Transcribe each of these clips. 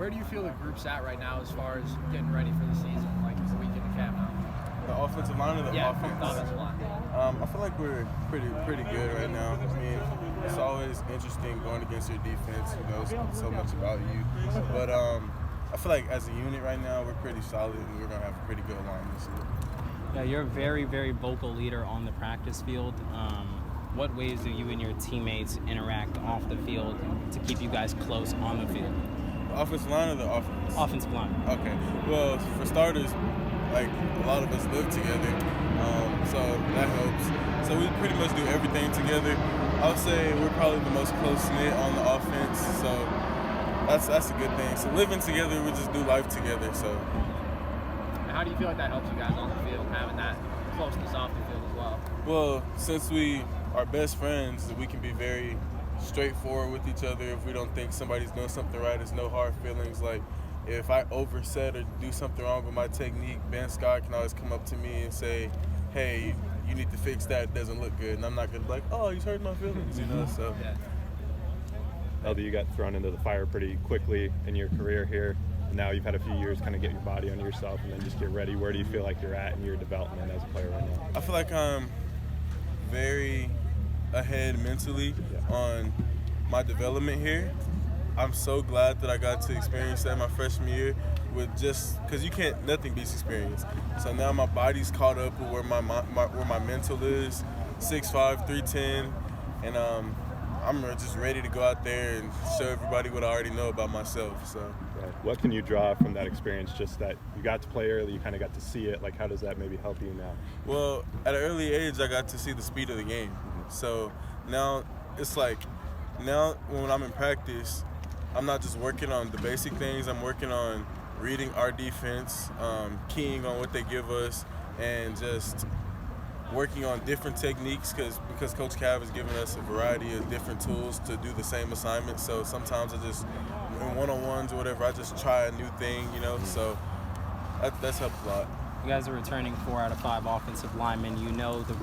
Where do you feel the group's at right now as far as getting ready for the season, like it's a week in the camp now? The offensive line or the offense? The offensive line. I feel like we're pretty good right now. I mean, it's always interesting going against your defense. You know, so much about you. But I feel like as a unit right now, we're pretty solid, and we're gonna have a pretty good line this year. Yeah, you're a very, very vocal leader on the practice field. What ways do you and your teammates interact off the field to keep you guys close on the field? The offensive line or the offense? Offensive line. Okay. Well, for starters, like a lot of us live together, so that helps. So we pretty much do everything together. I would say we're probably the most close-knit on the offense, so that's a good thing. So living together, we just do life together. So. And how do you feel like that helps you guys on the field, having that closeness off the field as well? Well, since we are best friends, we can be very straightforward with each other. If we don't think somebody's doing something right, there's no hard feelings. Like if I overset or do something wrong with my technique, Ben Scott can always come up to me and say, hey, you need to fix that, it doesn't look good. And I'm not gonna be like, oh, you hurt my feelings, you know, so. Yeah. LD, you got thrown into the fire pretty quickly in your career here. And now you've had a few years kind of get your body on yourself and then just get ready. Where do you feel like you're at in your development as a player right now? I feel like I'm very ahead mentally on my development here. I'm so glad that I got to experience that my freshman year with just because nothing beats experience. So now my body's caught up with where my mental is, 6'5", 310, and I'm just ready to go out there and show everybody what I already know about myself. So. Right. What can you draw from that experience? Just that you got to play early, you kind of got to see it. Like, how does that maybe help you now? Well, at an early age, I got to see the speed of the game. So now it's like, now when I'm in practice, I'm not just working on the basic things. I'm working on reading our defense, keying on what they give us, and just working on different techniques because Coach Cav has given us a variety of different tools to do the same assignment. So sometimes I just, in one-on-ones or whatever, I just try a new thing, you know. So that's helped a lot. You guys are returning 4 out of 5 offensive linemen. You know the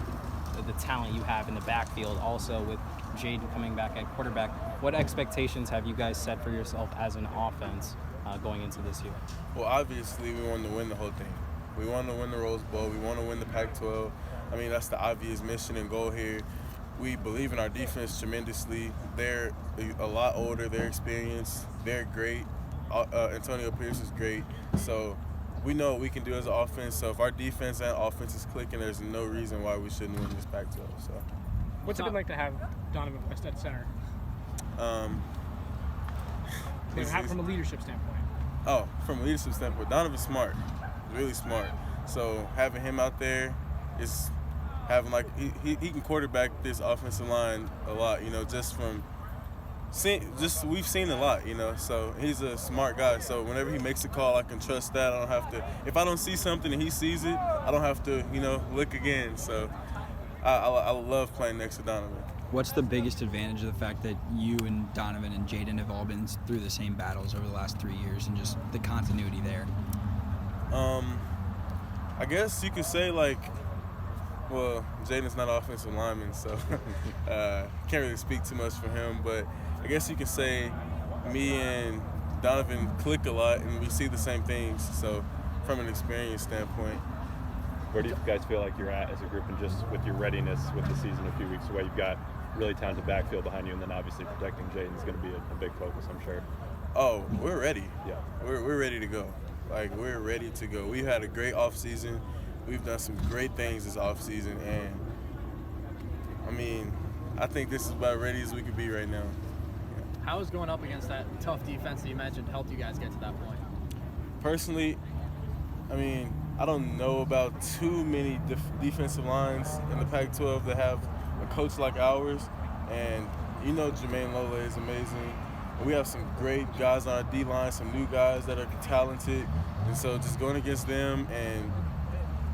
talent you have in the backfield. Also with Jaden coming back at quarterback, what expectations have you guys set for yourself as an offense going into this year? Well, obviously we want to win the whole thing. We want to win the Rose Bowl. We want to win the Pac-12. I mean, that's the obvious mission and goal here. We believe in our defense tremendously. They're a lot older. They're experienced. They're great. Antonio Pierce is great. So we know what we can do as an offense. So if our defense and offense is clicking, there's no reason why we shouldn't win this Pac-12. So. What's it been like to have Donovan West at center? From a leadership standpoint. Oh, from a leadership standpoint, Donovan's smart, really smart. So having him out there is having he can quarterback this offensive line a lot. You know, we've seen a lot. You know, so he's a smart guy. So whenever he makes a call, I can trust that. I don't have to. If I don't see something and he sees it, I don't have to look again. So I love playing next to Donovan. What's the biggest advantage of the fact that you and Donovan and Jaden have all been through the same battles over the last 3 years and just the continuity there? I guess you could say well, Jaden's not an offensive lineman, so can't really speak too much for him. But I guess you could say me and Donovan click a lot and we see the same things. So from an experience standpoint. Where do you guys feel like you're at as a group and just with your readiness with the season a few weeks away? You've got really talented backfield behind you, and then obviously protecting Jaden is going to be a big focus, I'm sure. Oh, we're ready. Yeah. We're ready to go. We're ready to go. We've had a great offseason. We've done some great things this offseason, and I mean, I think this is about ready as we could be right now. Yeah. How is going up against that tough defense that you mentioned helped you guys get to that point? Personally, I mean, I don't know about too many defensive lines in the Pac-12 that have a coach like ours. And you know Jermaine Lole is amazing. We have some great guys on our D-line, some new guys that are talented. And so just going against them and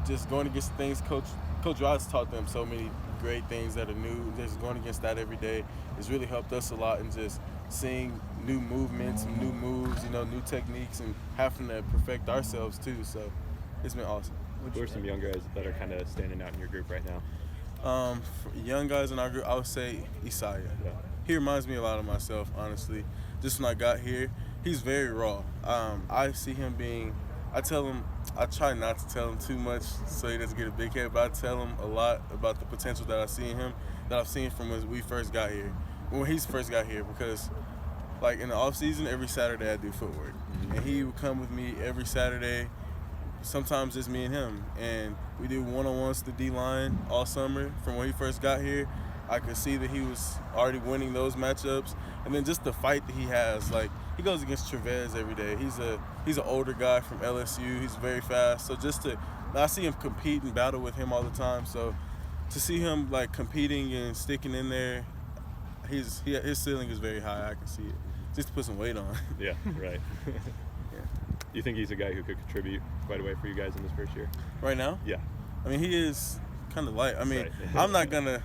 just going against things Coach Ross taught them so many great things that are new. Just going against that every day has really helped us a lot in just seeing new movements, new moves, new techniques, and having to perfect ourselves too. So it's been awesome. Who are some young guys that are kind of standing out in your group right now? For young guys in our group, I would say Isaiah. Yeah. He reminds me a lot of myself, honestly. Just when I got here, he's very raw. I see him being. I try not to tell him too much so he doesn't get a big head, but I tell him a lot about the potential that I see in him, that I've seen from when he first got here, because like in the off season, every Saturday I do footwork, and he would come with me every Saturday. Sometimes it's me and him, and we do one-on-ones to the D-line all summer. From when he first got here, I could see that he was already winning those matchups, and then just the fight that he has. Like, he goes against Trevez every day. He's an older guy from LSU. He's very fast. So I see him compete and battle with him all the time. So to see him like competing and sticking in there, his ceiling is very high. I can see it. Just to put some weight on. Yeah, right. You think he's a guy who could contribute quite a way for you guys in this first year? Right now? Yeah. I mean, he is kind of light. I mean, Right. I'm not gonna.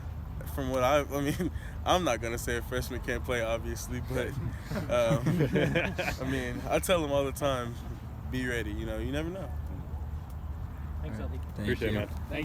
I'm not gonna say a freshman can't play, obviously, but I mean, I tell him all the time, be ready. You never know. Thanks, LD. Thank Appreciate you. it, man.